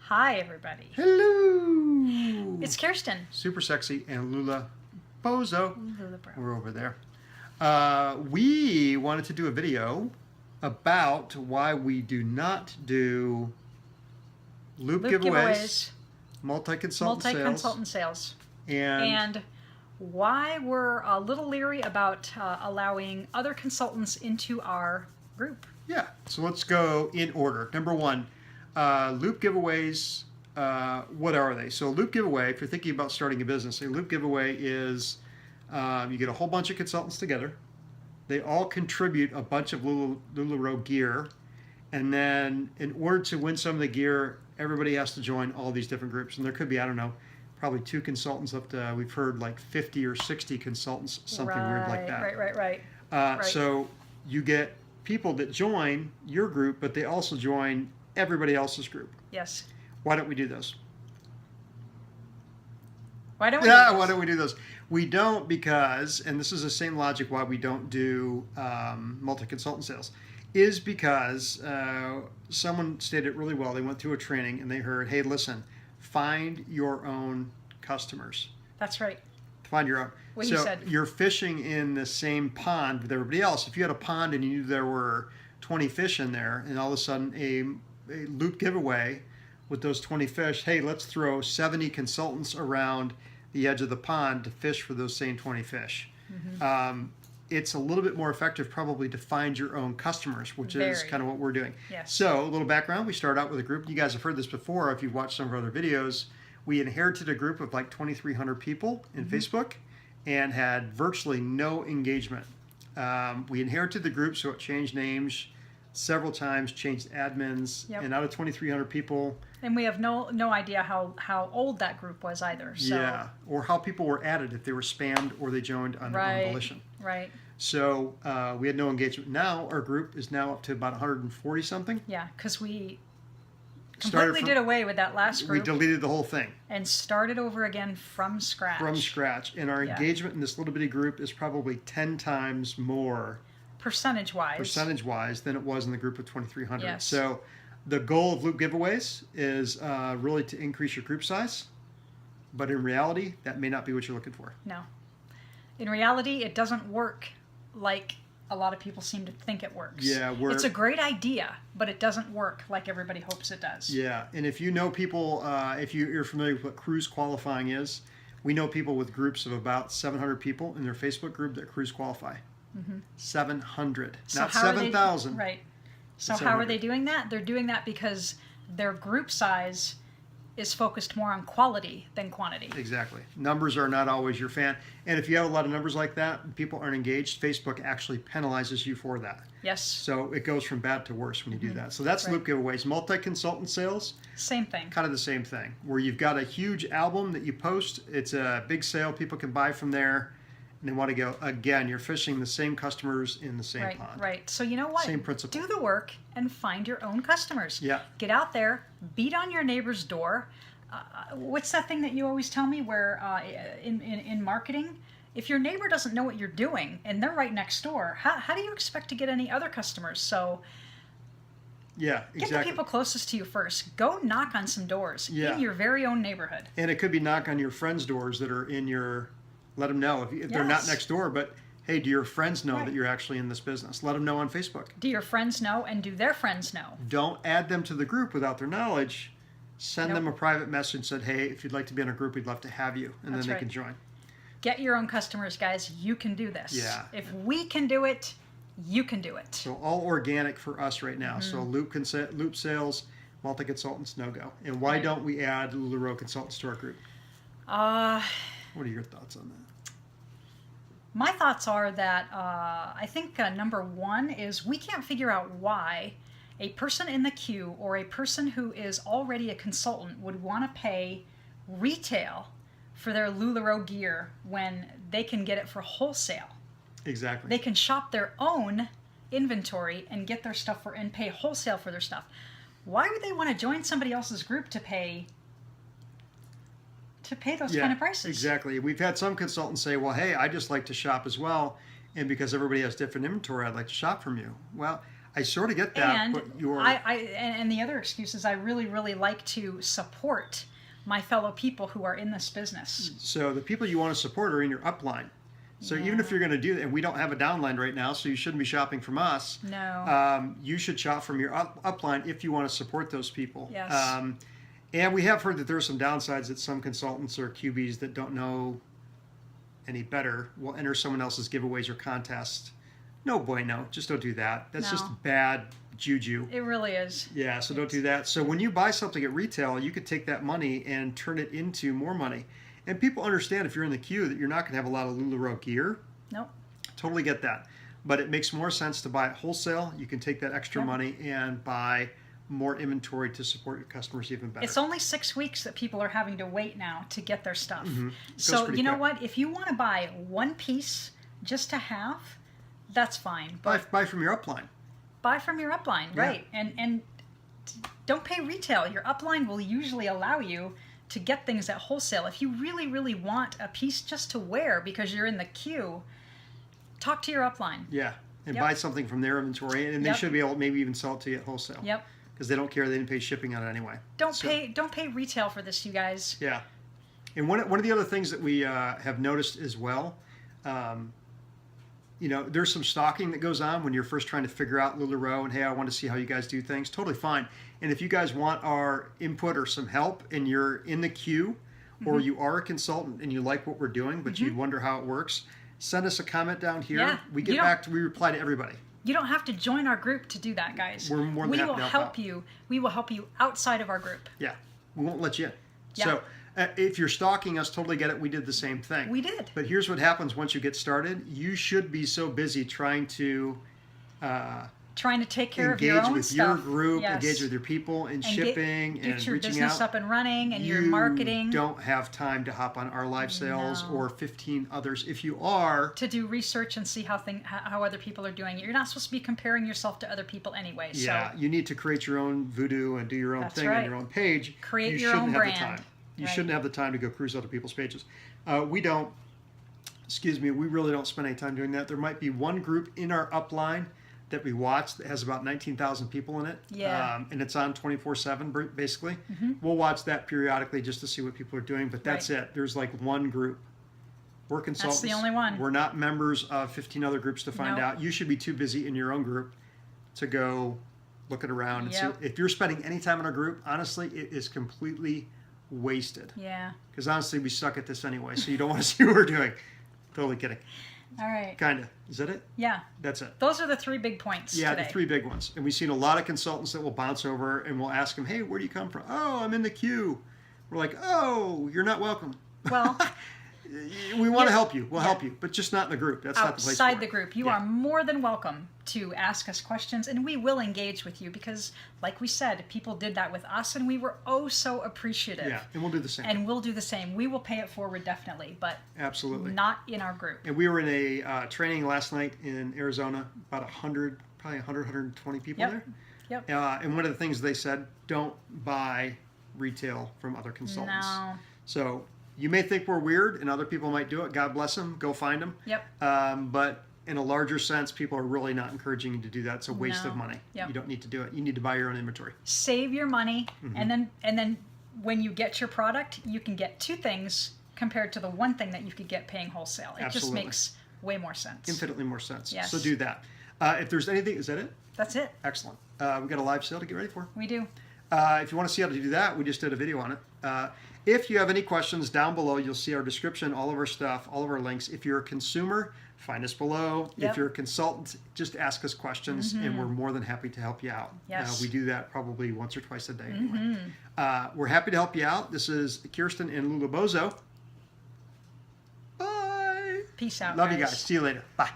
Hi, everybody. Hello. It's Kirsten. Super sexy and Lula Bozo. LuLaRoe. We're over there. We wanted to do a video about why we do not do loop giveaways, multi-consultant sales, and why we're a little leery about allowing other consultants into our group. Yeah, so let's go in order. Number one, loop giveaways. What are they? So a loop giveaway, if you're thinking about starting a business, a loop giveaway is you get a whole bunch of consultants together. They all contribute a bunch of LuLaRoe gear. And then in order to win some of the gear, everybody has to join all these different groups. And there could be, I don't know, probably 2 consultants up to, we've heard like 50 or 60 consultants, something weird like that. Right. So you get people that join your group, but they also join everybody else's group. Yes. Why don't we do those? Why don't we do those? We don't because, and this is the same logic why we don't do multi-consultant sales, is because someone stated it really well. They went through a training and they heard, hey, listen, find your own customers. That's right. Find your own. What so you said. You're fishing in the same pond with everybody else. If you had a pond and you knew there were 20 fish in there, and all of a sudden a loop giveaway with those 20 fish, hey, let's throw 70 consultants around the edge of the pond to fish for those same 20 fish. Mm-hmm. It's a little bit more effective probably to find your own customers, which is kind of what we're doing. Yes. So a little background, we started out with a group. You guys have heard this before if you've watched some of our other videos. We inherited a group of like 2,300 people in Facebook and had virtually no engagement. We inherited the group, so it changed names several times, changed admins, and out of 2,300 people. And we have no idea how old that group was either. So. Yeah, or how people were added, if they were spammed or they joined on their own volition. Right. So we had no engagement. Now our group is now up to about 140 something. Yeah, because we completely did away with that last group. We deleted the whole thing. And started over again from scratch. From scratch. And our engagement in this little bitty group is probably 10 times more percentage-wise than it was in the group of 2,300. Yes. So the goal of loop giveaways is really to increase your group size. But in reality, that may not be what you're looking for. No. In reality, it doesn't work like a lot of people seem to think it works. Yeah, it's a great idea, but it doesn't work like everybody hopes it does. Yeah, and if you know people, if you're familiar with what cruise qualifying is, we know people with groups of about 700 people in their Facebook group that cruise qualify. 700, so not 7,000. Right. So how are they doing that? They're doing that because their group size is focused more on quality than quantity. Exactly. Numbers are not always your fan. And if you have a lot of numbers like that, people aren't engaged, Facebook actually penalizes you for that. Yes. So it goes from bad to worse when you do that. So that's loop giveaways. Multi-consultant sales. Same thing. Kind of the same thing. Where you've got a huge album that you post. It's a big sale. People can buy from there. And they want to go, again, you're fishing the same customers in the same pond. Right. So you know what? Same principle. Do the work and find your own customers. Yeah. Get out there, beat on your neighbor's door. What's that thing that you always tell me where in marketing, if your neighbor doesn't know what you're doing and they're right next door, how do you expect to get any other customers? So yeah, exactly. Get the people closest to you first. Go knock on some doors in your very own neighborhood. And it could be knock on your friends' doors that are in your... Let them know if they're not next door, but hey, do your friends know that you're actually in this business? Let them know on Facebook. Do your friends know, and do their friends know? Don't add them to the group without their knowledge. Send them a private message said, hey, if you'd like to be in a group, we'd love to have you, and then they can join. Get your own customers, guys. You can do this. Yeah. If we can do it, you can do it. So all organic for us right now. So loop sales, multi-consultants, no-go. And why don't we add LuLaRoe consultants to our group? What are your thoughts on that? My thoughts are that I think number one is we can't figure out why a person in the queue or a person who is already a consultant would want to pay retail for their LuLaRoe gear when they can get it for wholesale. Exactly. They can shop their own inventory and get their stuff and pay wholesale for their stuff. Why would they want to join somebody else's group to pay those kind of prices? Exactly. We've had some consultants say, well, hey, I just like to shop as well, and because everybody has different inventory, I'd like to shop from you. Well, I sort of get that, And but you're and the other excuse is I really, really like to support my fellow people who are in this business. so the people you want to support are in your upline. So even if you're going to do that, and we don't have a downline right now, so you shouldn't be shopping from us. No. You should shop from your upline if you want to support those people. Yes. And we have heard that there are some downsides that some consultants or QBs that don't know any better will enter someone else's giveaways or contests. No bueno, just don't do that. That's just bad juju. It really is. Yeah, so don't do that. So when you buy something at retail, you could take that money and turn it into more money. And people understand if you're in the queue that you're not going to have a lot of LuLaRoe gear. Nope. Totally get that. But it makes more sense to buy it wholesale. You can take that extra Yep. money and buy more inventory to support your customers even better. It's only 6 weeks that people are having to wait now to get their stuff. Goes So pretty you know quick. what? If you want to buy one piece just to have, that's fine. But Buy from your upline. buy from your upline, Yeah. right? And don't pay retail. Your upline will usually allow you to get things at wholesale. If you really, really want a piece just to wear because you're in the queue, talk to your upline. Yeah, and Yep. buy something from their inventory, and they Yep. should be able to maybe even sell it to you at wholesale. Yep. Because they don't care; they didn't pay shipping on it anyway. Don't So- pay retail for this, you guys. Yeah, and one of the other things that we have noticed as well, there's some stalking that goes on when you're first trying to figure out LuLaRoe, and hey, I want to see how you guys do things. Totally fine. And if you guys want our input or some help, and you're in the queue, or you are a consultant and you like what we're doing, but you wonder how it works, send us a comment down here. Yeah, We you we reply to everybody. You don't have to join our group to do that, guys. We're more than we happy will to help help out. you. We will help you outside of our group. Yeah, we won't let you in. Yeah. So if you're stalking us, totally get it. We did the same thing. We did. But here's what happens once you get started. You should be so busy trying to Trying to take care of your engage own with stuff. your group, Yes. engage with your people, and And shipping, get and your reaching business out. up and running and your You marketing. don't have time to hop on our live sales No. or 15 others. If you are, To do research and see how other people are doing it. You're not supposed to be comparing yourself to other people anyway. yeah, So you need to create your own voodoo and do your own That's thing on right. your own page. Create you your shouldn't own have brand. the time. You Right. shouldn't have the time to go cruise other people's pages. We don't. Excuse me. We really don't spend any time doing that. There might be one group in our upline that we watch that has about 19,000 people in it. Yeah. And it's on 24/7 basically. We'll watch that periodically just to see what people are doing, but that's Right. it. There's like one group. We're consultants. the only one. We're not members of 15 other groups to find Nope. out. You should be too busy in your own group to go looking around and Yep. see. If you're spending any time in our group, honestly, it is completely wasted. yeah. Because honestly, we suck at this anyway, so you don't want to see what we're doing. Totally kidding. All right. Kind of. Is that it? Yeah. That's it. Those are the 3 big points Yeah, today. the 3 big ones. And we've seen a lot of consultants that will bounce over and we'll ask them, hey, where do you come from? Oh, I'm in the queue. We're like, oh, you're not welcome. Well, We want to Yeah. help you. We'll help you, but just not in the group. That's not the place outside for the it. group, you Yeah. are more than welcome to ask us questions, and we will engage with you because, like we said, people did that with us, and we were oh so appreciative. Yeah, and we'll do the same. And we'll do the same. We will pay it forward definitely, but Absolutely. not in our group. And we were in a training last night in Arizona, about 100, probably 100, 120 people Yep. there. Yep. And one of the things they said, don't buy retail from other consultants. No. So you may think we're weird, and other people might do it. God bless them. Go find them. Yep. But in a larger sense, people are really not encouraging you to do that. It's a waste No. of money. Yep. You don't need to do it. You need to buy your own inventory. Save your money, Mm-hmm. and then when you get your product, you can get 2 things compared to the one thing that you could get paying wholesale. It just Absolutely. makes way more sense. Infinitely more sense. Yes. So do that. If there's anything, is that it? That's it. Excellent. We've got a live sale to get ready for. We do. If you want to see how to do that, we just did a video on it. If you have any questions, down below, you'll see our description, all of our stuff, all of our links. If you're a consumer, find us below. Yep. If you're a consultant, just ask us questions, and we're more than happy to help you out. Yes. We do that probably once or twice a day anyway. We're happy to help you out. This is Kirsten and LuLaBozo. Bye. Peace out. Love you guys. See you later. Bye.